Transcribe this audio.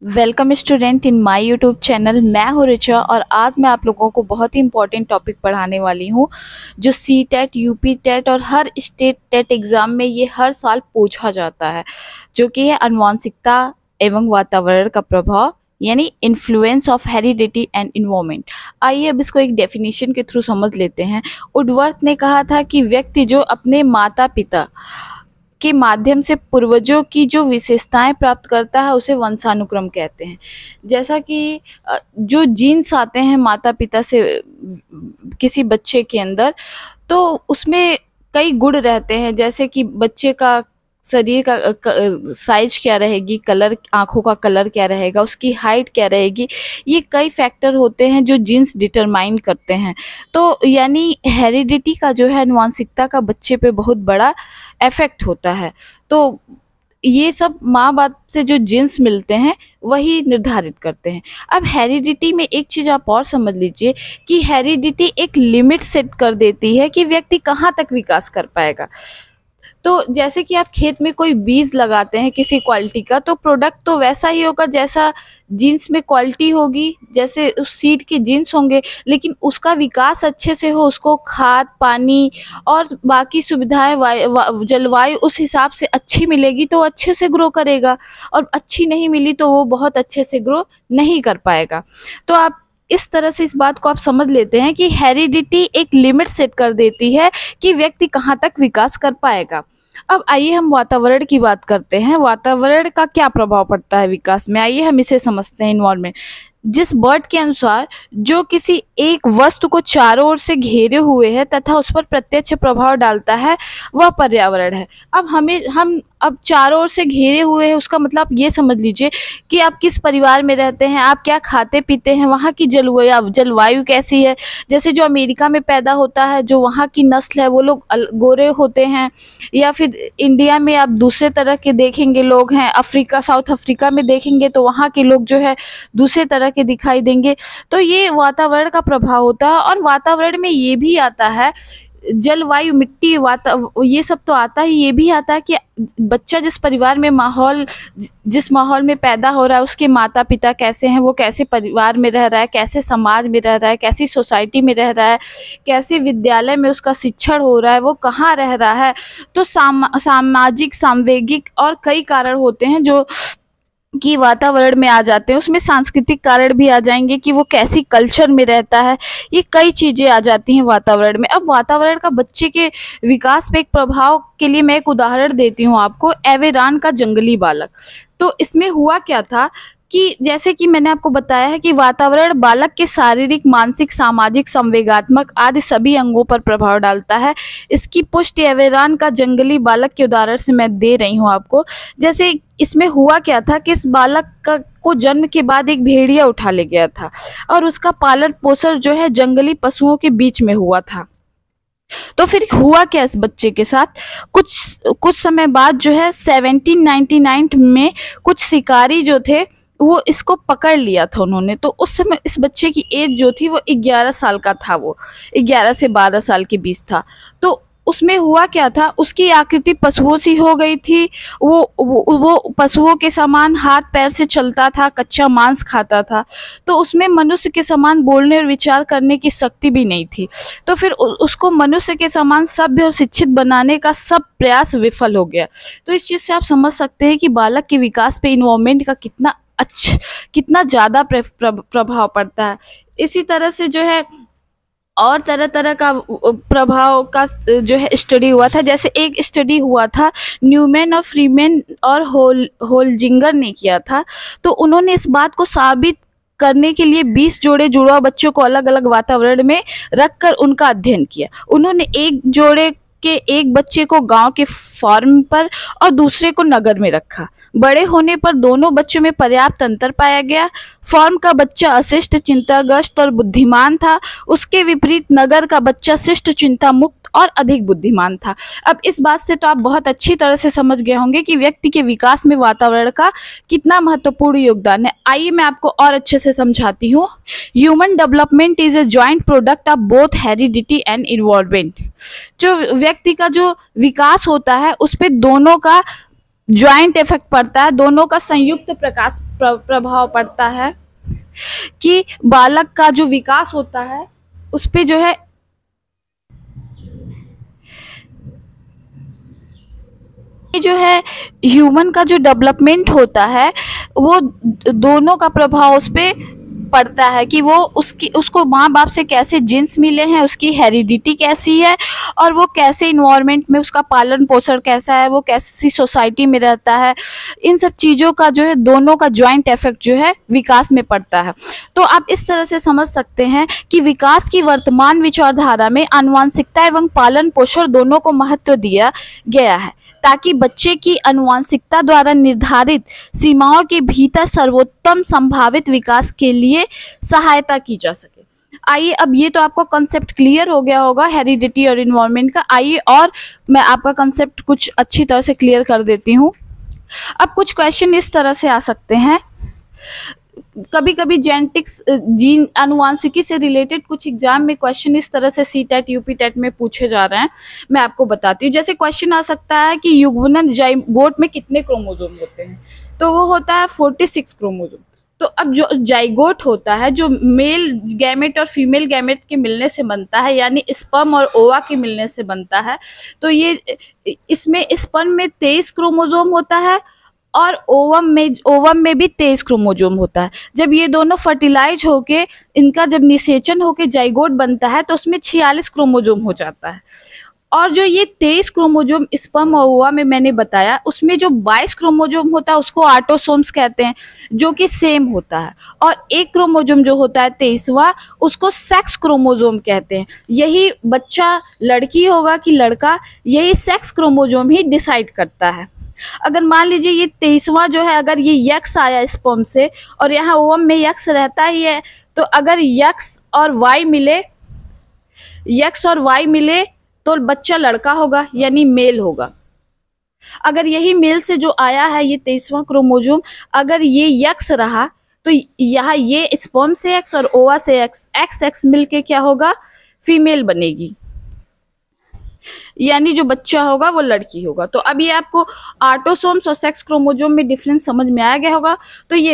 Welcome student in my YouTube channel. मैं हूँ रिचा और आज मैं आप लोगों को बहुत ही इंपॉर्टेंट टॉपिक पढ़ाने वाली हूँ जो सी टेट, यूपी टेट और हर स्टेट टेट एग्ज़ाम में ये हर साल पूछा जाता है, जो कि है आनुवंशिकता एवं वातावरण का प्रभाव, यानी influence of heredity and environment. आइए अब इसको एक डेफिनेशन के थ्रू समझ लेते हैं। वुडवर्थ ने कहा था कि व्यक्ति जो अपने माता पिता के माध्यम से पूर्वजों की जो विशेषताएं प्राप्त करता है उसे वंशानुक्रम कहते हैं। जैसा कि जो जीन्स आते हैं माता पिता से किसी बच्चे के अंदर, तो उसमें कई गुण रहते हैं, जैसे कि बच्चे का शरीर का साइज क्या रहेगी, कलर, आंखों का कलर क्या रहेगा, उसकी हाइट क्या रहेगी, ये कई फैक्टर होते हैं जो जीन्स डिटरमाइन करते हैं। तो यानी हेरिडिटी का जो है, आनुवंशिकता का बच्चे पे बहुत बड़ा इफेक्ट होता है। तो ये सब माँ बाप से जो जीन्स मिलते हैं वही निर्धारित करते हैं। अब हेरिडिटी में एक चीज़ आप और समझ लीजिए कि हेरिडिटी एक लिमिट सेट कर देती है कि व्यक्ति कहाँ तक विकास कर पाएगा। तो जैसे कि आप खेत में कोई बीज लगाते हैं किसी क्वालिटी का, तो प्रोडक्ट तो वैसा ही होगा जैसा जीन्स में क्वालिटी होगी, जैसे उस सीड के जीन्स होंगे, लेकिन उसका विकास अच्छे से हो, उसको खाद पानी और बाकी सुविधाएं, जलवायु उस हिसाब से अच्छी मिलेगी तो अच्छे से ग्रो करेगा, और अच्छी नहीं मिली तो वो बहुत अच्छे से ग्रो नहीं कर पाएगा। तो आप इस तरह से इस बात को आप समझ लेते हैं कि हेरिडिटी एक लिमिट सेट कर देती है कि व्यक्ति कहाँ तक विकास कर पाएगा। अब आइए हम वातावरण की बात करते हैं। वातावरण का क्या प्रभाव पड़ता है विकास में, आइए हम इसे समझते हैं। इन्वायरमेंट, जिस वर्ड के अनुसार जो किसी एक वस्तु को चारों ओर से घेरे हुए है तथा उस पर प्रत्यक्ष प्रभाव डालता है, वह पर्यावरण है। अब हम अब चारों ओर से घेरे हुए हैं, उसका मतलब आप ये समझ लीजिए कि आप किस परिवार में रहते हैं, आप क्या खाते पीते हैं, वहाँ की जलवायु कैसी है। जैसे जो अमेरिका में पैदा होता है, जो वहाँ की नस्ल है, वो लोग गोरे होते हैं, या फिर इंडिया में आप दूसरे तरह के देखेंगे लोग हैं, अफ्रीका, साउथ अफ्रीका में देखेंगे तो वहाँ के लोग जो है दूसरे तरह के दिखाई देंगे। तो ये वातावरण का प्रभाव होता है। और वातावरण में ये भी आता है, जलवायु, मिट्टी, ये सब तो आता है, ये भी आता है कि बच्चा जिस परिवार में जिस माहौल में पैदा हो रहा है, उसके माता पिता कैसे हैं, वो कैसे परिवार में रह रहा है, कैसे समाज में रह रहा है, कैसी सोसाइटी में रह रहा है, कैसे विद्यालय में उसका शिक्षण हो रहा है, वो कहाँ रह रहा है। तो सामाजिक, सांवेगिक और कई कारण होते हैं जो कि वातावरण में आ जाते हैं। उसमें सांस्कृतिक कारण भी आ जाएंगे कि वो कैसी कल्चर में रहता है, ये कई चीज़ें आ जाती हैं वातावरण में। अब वातावरण का बच्चे के विकास पे एक प्रभाव के लिए मैं एक उदाहरण देती हूँ आपको, एवेरान का जंगली बालक। तो इसमें हुआ क्या था कि जैसे कि मैंने आपको बताया है कि वातावरण बालक के शारीरिक, मानसिक, सामाजिक, संवेगात्मक आदि सभी अंगों पर प्रभाव डालता है। इसकी पुष्टि एवेरान का जंगली बालक के उदाहरण से मैं दे रही हूँ आपको। जैसे इसमें हुआ क्या था कि इस बालक को जन्म के बाद एक भेड़िया उठा ले गया था और उसका पालन पोषण जो है जंगली पशुओं के बीच में हुआ था। तो फिर हुआ क्या इस बच्चे के साथ, कुछ समय बाद जो है 1799 में कुछ शिकारी जो थे वो इसको पकड़ लिया था उन्होंने। तो उस समय इस बच्चे की एज जो थी वो 11 साल का था, वो 11 से 12 साल के बीच था। तो उसमें हुआ क्या था, उसकी आकृति पशुओं सी हो गई थी। वो पशुओं के समान हाथ पैर से चलता था, कच्चा मांस खाता था। तो उसमें मनुष्य के समान बोलने और विचार करने की शक्ति भी नहीं थी। तो फिर उसको मनुष्य के समान सभ्य और शिक्षित बनाने का सब प्रयास विफल हो गया। तो इस चीज़ से आप समझ सकते हैं कि बालक के विकास पे इन्वायरमेंट का कितना ज़्यादा प्रभाव पड़ता है। इसी तरह से जो है और तरह तरह का प्रभाव का जो है स्टडी हुआ था। जैसे एक स्टडी हुआ था न्यूमैन और फ्रीमैन और होलजिंगर ने किया था। तो उन्होंने इस बात को साबित करने के लिए 20 जोड़े जुड़वा बच्चों को अलग अलग वातावरण में रखकर उनका अध्ययन किया। उन्होंने एक जोड़े के एक बच्चे को गांव के फार्म पर और दूसरे को नगर में रखा। बड़े होने पर दोनों बच्चों में पर्याप्त अंतर पाया गया। फार्म का बच्चा अशिष्ट, चिंताग्रस्त और बुद्धिमान था, उसके विपरीत नगर का बच्चा शिष्ट, चिंता मुक्त और अधिक बुद्धिमान था। अब इस बात से तो आप बहुत अच्छी तरह से समझ गए होंगे कि व्यक्ति के विकास में वातावरण का कितना महत्वपूर्ण योगदान है। आइए मैं आपको और अच्छे से समझाती हूँ। Human development is a joint product of both heredity and environment. जो व्यक्ति का जो विकास होता है उस पे दोनों का ज्वाइंट इफेक्ट पड़ता है, दोनों का संयुक्त प्रभाव पड़ता है कि बालक का जो विकास होता है उस पे जो है ह्यूमन का जो डेवलपमेंट होता है वो दोनों का प्रभाव उस पे पड़ता है कि वो उसको माँ बाप से कैसे जीन्स मिले हैं, उसकी हेरिडिटी कैसी है और वो कैसे इन्वायरमेंट में उसका पालन पोषण कैसा है, वो कैसी सोसाइटी में रहता है। इन सब चीज़ों का जो है दोनों का ज्वाइंट इफेक्ट जो है विकास में पड़ता है। तो आप इस तरह से समझ सकते हैं कि विकास की वर्तमान विचारधारा में आनुवंशिकता एवं पालन पोषण दोनों को महत्व दिया गया है ताकि बच्चे की आनुवंशिकता द्वारा निर्धारित सीमाओं के भीतर सर्वोत्तम संभावित विकास के लिए सहायता की जा सके। आइए, अब ये तो आपको कंसेप्ट क्लियर हो गया होगा हेरिडिटी और इन्वायरमेंट का। आइए और मैं आपका कंसेप्ट कुछ अच्छी तरह से क्लियर कर देती हूँ। अब कुछ क्वेश्चन इस तरह से आ सकते हैं, कभी कभी जेनेटिक्स जीन आनुवांशिकी से रिलेटेड कुछ एग्जाम में क्वेश्चन इस तरह से सीटेट यूपीटेट में पूछे जा रहे हैं, मैं आपको बताती हूँ। जैसे क्वेश्चन आ सकता है कि युग्मन जाइगोट में कितने क्रोमोसोम होते हैं, तो वो होता है 46 क्रोमोसोम। तो अब जो जाइगोट होता है जो मेल गैमेट और फीमेल गैमेट के मिलने से बनता है, यानी स्पर्म और ओवा के मिलने से बनता है, तो ये इसमें स्पर्म में 23 क्रोमोसोम होता है और ओवम में भी 23 क्रोमोसोम होता है। जब ये दोनों फर्टिलाइज होके इनका जब निषेचन होके जाइगोट बनता है तो उसमें 46 क्रोमोसोम हो जाता है। और जो ये 23 क्रोमोसोम स्पर्म और ओवा में मैंने बताया, उसमें जो 22 क्रोमोसोम होता है उसको ऑटोसोम्स कहते हैं, जो कि सेम होता है। और एक क्रोमोसोम जो होता है 23वां, उसको सेक्स क्रोमोसोम कहते हैं। यही बच्चा लड़की होगा कि लड़का, यही सेक्स क्रोमोसोम ही डिसाइड करता है। अगर मान लीजिए ये 23वां जो है, अगर ये यक्स आया स्पर्म से और यहाँ ओवम में यक्स रहता ही है, तो अगर यक्स और वाई मिले तो बच्चा लड़का होगा यानी मेल होगा। अगर यही मेल से जो आया है ये 23वां क्रोमोसोम, अगर ये यक्स रहा तो यहाँ ये स्पर्म से एक्स और ओवा से एक्स मिलके क्या होगा, फीमेल बनेगी, यानी जो बच्चा होगा वो लड़की होगा। तो अब ये आपको ऑटोसोम्स और सेक्स क्रोमोसोम में डिफरेंस समझ में आ गया होगा। तो ये